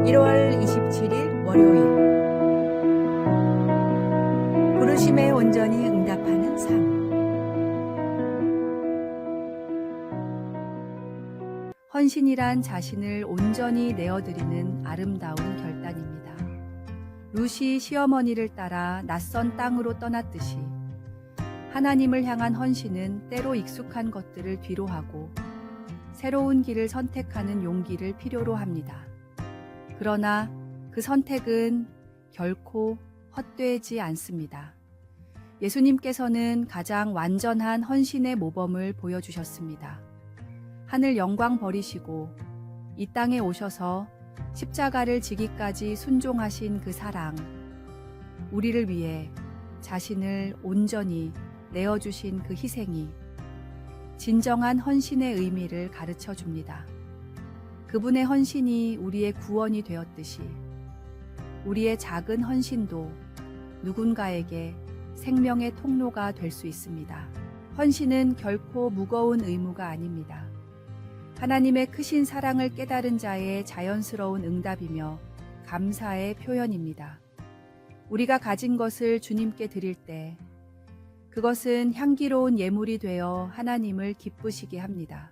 1월 27일 월요일. 부르심에 온전히 응답하는 삶. 헌신이란 자신을 온전히 내어드리는 아름다운 결단입니다. 룻이 시어머니를 따라 낯선 땅으로 떠났듯이 하나님을 향한 헌신은 때로 익숙한 것들을 뒤로하고 새로운 길을 선택하는 용기를 필요로 합니다. 그러나 그 선택은 결코 헛되지 않습니다. 예수님께서는 가장 완전한 헌신의 모범을 보여주셨습니다. 하늘 영광 버리시고 이 땅에 오셔서 십자가를 지기까지 순종하신 그 사랑, 우리를 위해 자신을 온전히 내어주신 그 희생이 진정한 헌신의 의미를 가르쳐 줍니다. 그분의 헌신이 우리의 구원이 되었듯이 우리의 작은 헌신도 누군가에게 생명의 통로가 될 수 있습니다. 헌신은 결코 무거운 의무가 아닙니다. 하나님의 크신 사랑을 깨달은 자의 자연스러운 응답이며 감사의 표현입니다. 우리가 가진 것을 주님께 드릴 때 그것은 향기로운 예물이 되어 하나님을 기쁘시게 합니다.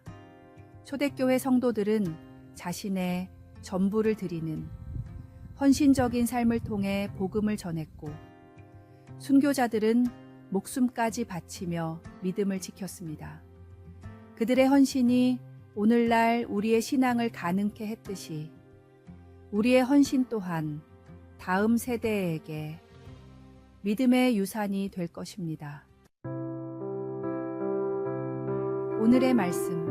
초대교회 성도들은 자신의 전부를 드리는 헌신적인 삶을 통해 복음을 전했고, 순교자들은 목숨까지 바치며 믿음을 지켰습니다. 그들의 헌신이 오늘날 우리의 신앙을 가능케 했듯이 우리의 헌신 또한 다음 세대에게 믿음의 유산이 될 것입니다. 오늘의 말씀.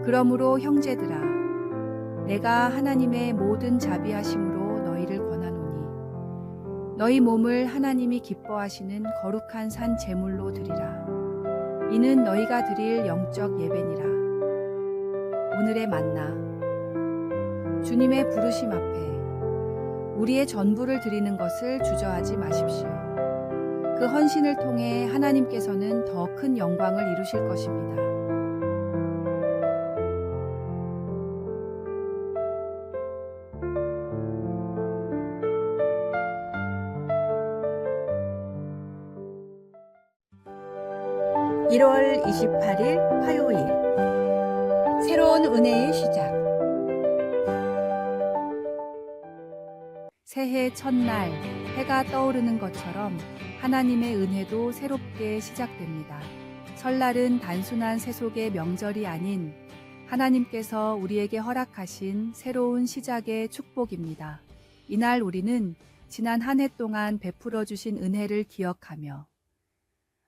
그러므로 형제들아, 내가 하나님의 모든 자비하심으로 너희를 권하노니 너희 몸을 하나님이 기뻐하시는 거룩한 산 제물로 드리라. 이는 너희가 드릴 영적 예배니라. 오늘의 만나. 주님의 부르심 앞에 우리의 전부를 드리는 것을 주저하지 마십시오. 그 헌신을 통해 하나님께서는 더 큰 영광을 이루실 것입니다. (1월 28일) 화요일. 새로운 은혜의 시작. 새해 첫날 해가 떠오르는 것처럼 하나님의 은혜도 새롭게 시작됩니다. 설날은 단순한 세속의 명절이 아닌 하나님께서 우리에게 허락하신 새로운 시작의 축복입니다. 이날 우리는 지난 한 해 동안 베풀어 주신 은혜를 기억하며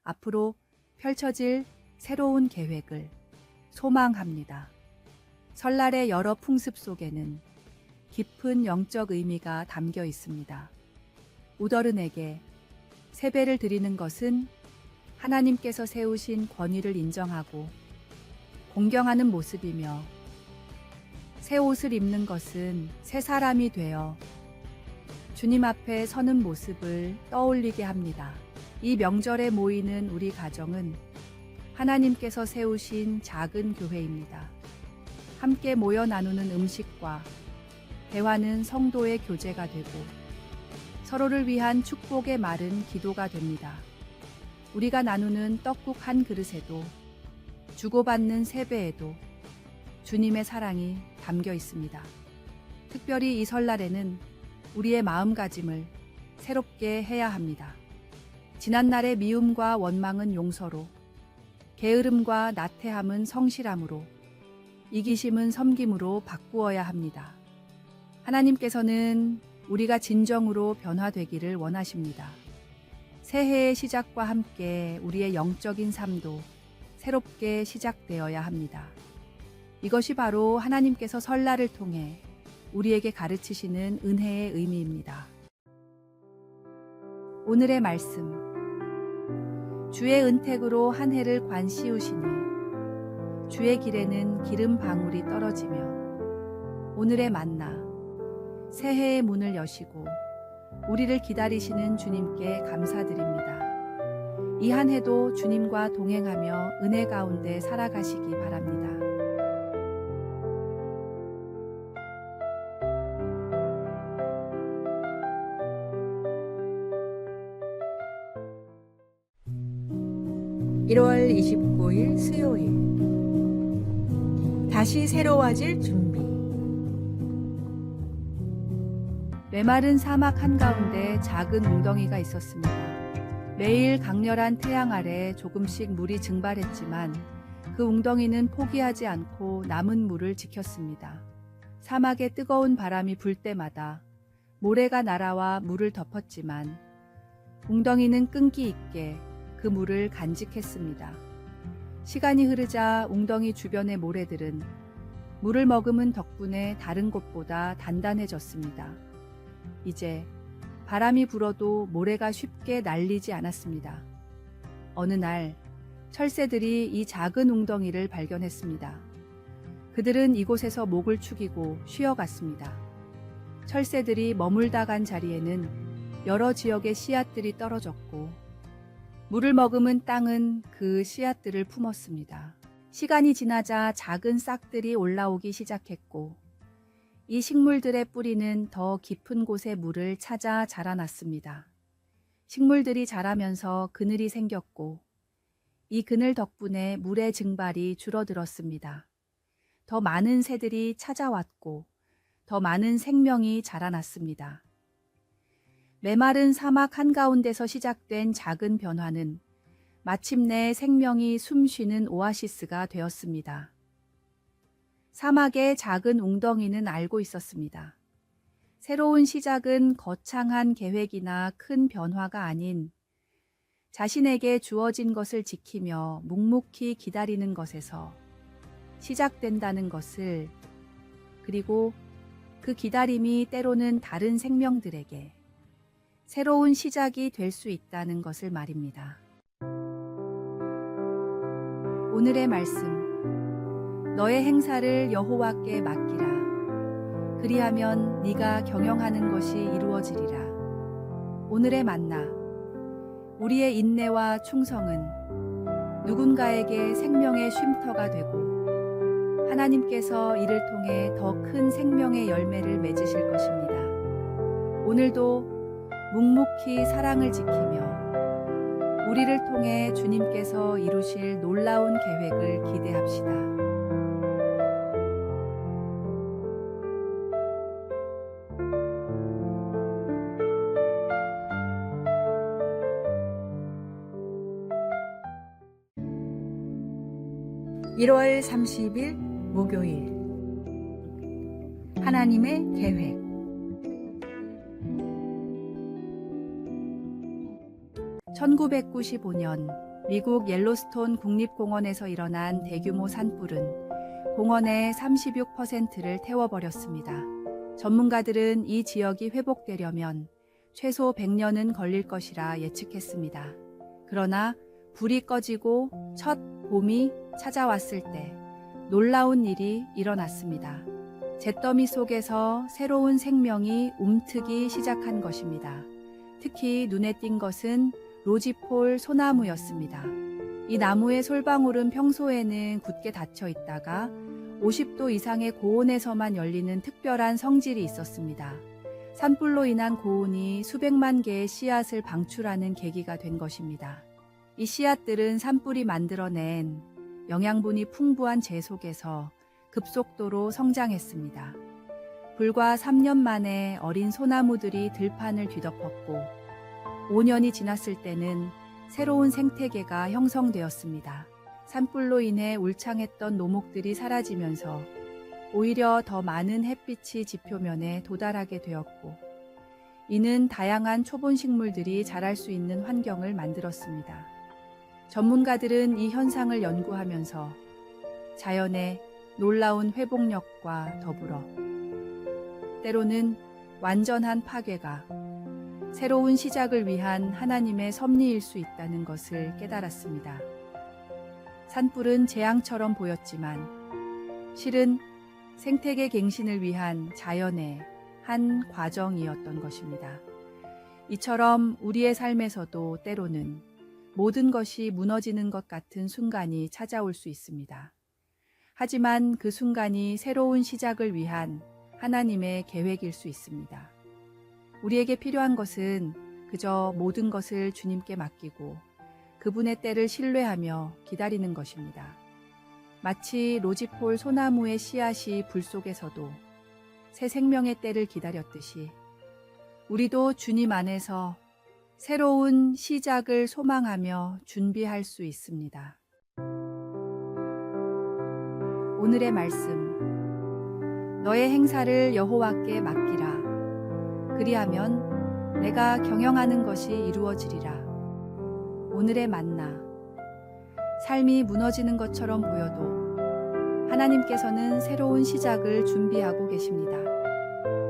앞으로 펼쳐질 새로운 계획을 소망합니다. 설날의 여러 풍습 속에는 깊은 영적 의미가 담겨 있습니다. 우더른에게 세배를 드리는 것은 하나님께서 세우신 권위를 인정하고 공경하는 모습이며, 새 옷을 입는 것은 새 사람이 되어 주님 앞에 서는 모습을 떠올리게 합니다. 이 명절에 모이는 우리 가정은 하나님께서 세우신 작은 교회입니다. 함께 모여 나누는 음식과 대화는 성도의 교제가 되고 서로를 위한 축복의 말은 기도가 됩니다. 우리가 나누는 떡국 한 그릇에도 주고받는 세배에도 주님의 사랑이 담겨 있습니다. 특별히 이 설날에는 우리의 마음가짐을 새롭게 해야 합니다. 지난날의 미움과 원망은 용서로, 게으름과 나태함은 성실함으로, 이기심은 섬김으로 바꾸어야 합니다. 하나님께서는 우리가 진정으로 변화되기를 원하십니다. 새해의 시작과 함께 우리의 영적인 삶도 새롭게 시작되어야 합니다. 이것이 바로 하나님께서 설날을 통해 우리에게 가르치시는 은혜의 의미입니다. 오늘의 말씀. 주의 은택으로 한 해를 관씌우시니 주의 길에는 기름 방울이 떨어지며. 오늘의 만나. 새해의 문을 여시고 우리를 기다리시는 주님께 감사드립니다. 이 한 해도 주님과 동행하며 은혜 가운데 살아가시기 바랍니다. 1월 29일 수요일. 다시 새로워질 준비. 메마른 사막 한가운데 작은 웅덩이가 있었습니다. 매일 강렬한 태양 아래 조금씩 물이 증발했지만 그 웅덩이는 포기하지 않고 남은 물을 지켰습니다. 사막에 뜨거운 바람이 불 때마다 모래가 날아와 물을 덮었지만 웅덩이는 끈기 있게 그 물을 간직했습니다. 시간이 흐르자 웅덩이 주변의 모래들은 물을 머금은 덕분에 다른 곳보다 단단해졌습니다. 이제 바람이 불어도 모래가 쉽게 날리지 않았습니다. 어느 날 철새들이 이 작은 웅덩이를 발견했습니다. 그들은 이곳에서 목을 축이고 쉬어갔습니다. 철새들이 머물다 간 자리에는 여러 지역의 씨앗들이 떨어졌고 물을 머금은 땅은 그 씨앗들을 품었습니다. 시간이 지나자 작은 싹들이 올라오기 시작했고 이 식물들의 뿌리는 더 깊은 곳의 물을 찾아 자라났습니다. 식물들이 자라면서 그늘이 생겼고 이 그늘 덕분에 물의 증발이 줄어들었습니다. 더 많은 새들이 찾아왔고 더 많은 생명이 자라났습니다. 메마른 사막 한가운데서 시작된 작은 변화는 마침내 생명이 숨쉬는 오아시스가 되었습니다. 사막의 작은 웅덩이는 알고 있었습니다. 새로운 시작은 거창한 계획이나 큰 변화가 아닌 자신에게 주어진 것을 지키며 묵묵히 기다리는 것에서 시작된다는 것을, 그리고 그 기다림이 때로는 다른 생명들에게 새로운 시작이 될 수 있다는 것을 말입니다. 오늘의 말씀. 너의 행사를 여호와께 맡기라. 그리하면 네가 경영하는 것이 이루어지리라. 오늘의 만나. 우리의 인내와 충성은 누군가에게 생명의 쉼터가 되고 하나님께서 이를 통해 더 큰 생명의 열매를 맺으실 것입니다. 오늘도 묵묵히 사랑을 지키며 우리를 통해 주님께서 이루실 놀라운 계획을 기대합시다. (1월 30일) 목요일. 하나님의 계획. (1995년) 미국 옐로스톤 국립공원에서 일어난 대규모 산불은 공원의 36%를 태워버렸습니다. 전문가들은 이 지역이 회복되려면 최소 100년은 걸릴 것이라 예측했습니다. 그러나 불이 꺼지고 첫 봄이 찾아왔을 때 놀라운 일이 일어났습니다. 잿더미 속에서 새로운 생명이 움트기 시작한 것입니다. 특히 눈에 띈 것은 로지폴 소나무였습니다. 이 나무의 솔방울은 평소에는 굳게 닫혀 있다가 50도 이상의 고온에서만 열리는 특별한 성질이 있었습니다. 산불로 인한 고온이 수백만 개의 씨앗을 방출하는 계기가 된 것입니다. 이 씨앗들은 산불이 만들어낸 영양분이 풍부한 재 속에서 급속도로 성장했습니다. 불과 3년 만에 어린 소나무들이 들판을 뒤덮었고 5년이 지났을 때는 새로운 생태계가 형성되었습니다. 산불로 인해 울창했던 노목들이 사라지면서 오히려 더 많은 햇빛이 지표면에 도달하게 되었고 이는 다양한 초본 식물들이 자랄 수 있는 환경을 만들었습니다. 전문가들은 이 현상을 연구하면서 자연의 놀라운 회복력과 더불어 때로는 완전한 파괴가 새로운 시작을 위한 하나님의 섭리일 수 있다는 것을 깨달았습니다. 산불은 재앙처럼 보였지만 실은 생태계 갱신을 위한 자연의 한 과정이었던 것입니다. 이처럼 우리의 삶에서도 때로는 모든 것이 무너지는 것 같은 순간이 찾아올 수 있습니다. 하지만 그 순간이 새로운 시작을 위한 하나님의 계획일 수 있습니다. 우리에게 필요한 것은 그저 모든 것을 주님께 맡기고 그분의 때를 신뢰하며 기다리는 것입니다. 마치 로지폴 소나무의 씨앗이 불 속에서도 새 생명의 때를 기다렸듯이 우리도 주님 안에서 새로운 시작을 소망하며 준비할 수 있습니다. 오늘의 말씀. 너의 행사를 여호와께 맡기라. 그리하면 내가 경영하는 것이 이루어지리라. 오늘의 만나. 삶이 무너지는 것처럼 보여도 하나님께서는 새로운 시작을 준비하고 계십니다.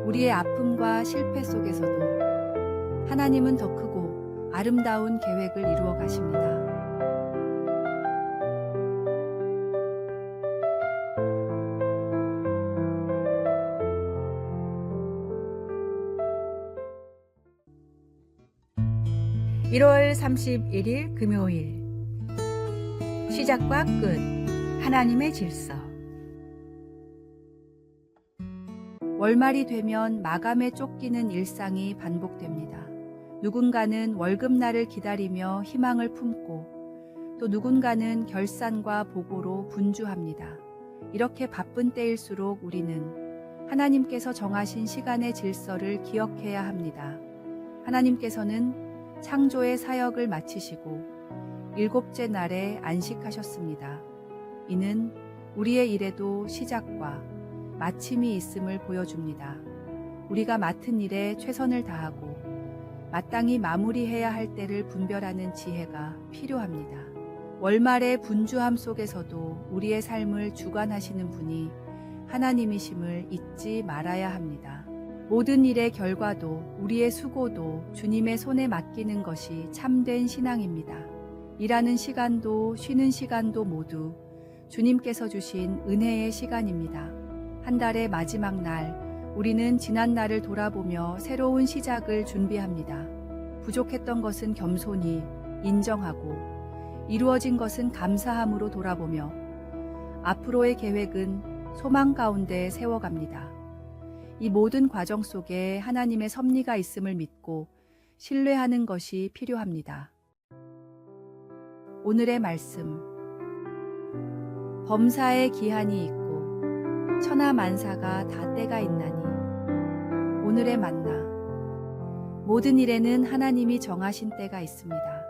우리의 아픔과 실패 속에서도 하나님은 더 크고 아름다운 계획을 이루어 가십니다. (1월 31일) 금요일. 시작과 끝. 하나님의 질서. 월말이 되면 마감에 쫓기는 일상이 반복됩니다. 누군가는 월급날을 기다리며 희망을 품고 또 누군가는 결산과 보고로 분주합니다. 이렇게 바쁜 때일수록 우리는 하나님께서 정하신 시간의 질서를 기억해야 합니다. 하나님께서는 창조의 사역을 마치시고 일곱째 날에 안식하셨습니다. 이는 우리의 일에도 시작과 마침이 있음을 보여줍니다. 우리가 맡은 일에 최선을 다하고 마땅히 마무리해야 할 때를 분별하는 지혜가 필요합니다. 월말의 분주함 속에서도 우리의 삶을 주관하시는 분이 하나님이심을 잊지 말아야 합니다. 모든 일의 결과도 우리의 수고도 주님의 손에 맡기는 것이 참된 신앙입니다. 일하는 시간도 쉬는 시간도 모두 주님께서 주신 은혜의 시간입니다. 한 달의 마지막 날, 우리는 지난 날을 돌아보며 새로운 시작을 준비합니다. 부족했던 것은 겸손히 인정하고 이루어진 것은 감사함으로 돌아보며 앞으로의 계획은 소망 가운데 세워갑니다. 이 모든 과정 속에 하나님의 섭리가 있음을 믿고 신뢰하는 것이 필요합니다. 오늘의 말씀. 범사에 기한이 있고 천하만사가 다 때가 있나니. 오늘의 만나. 모든 일에는 하나님이 정하신 때가 있습니다.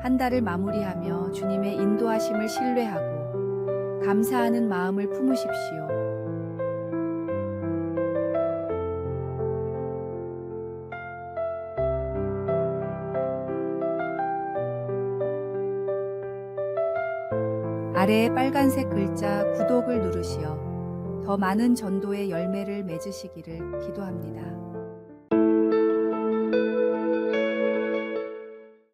한 달을 마무리하며 주님의 인도하심을 신뢰하고 감사하는 마음을 품으십시오. 아래에 빨간색 글자 구독을 누르시어 더 많은 전도의 열매를 맺으시기를 기도합니다.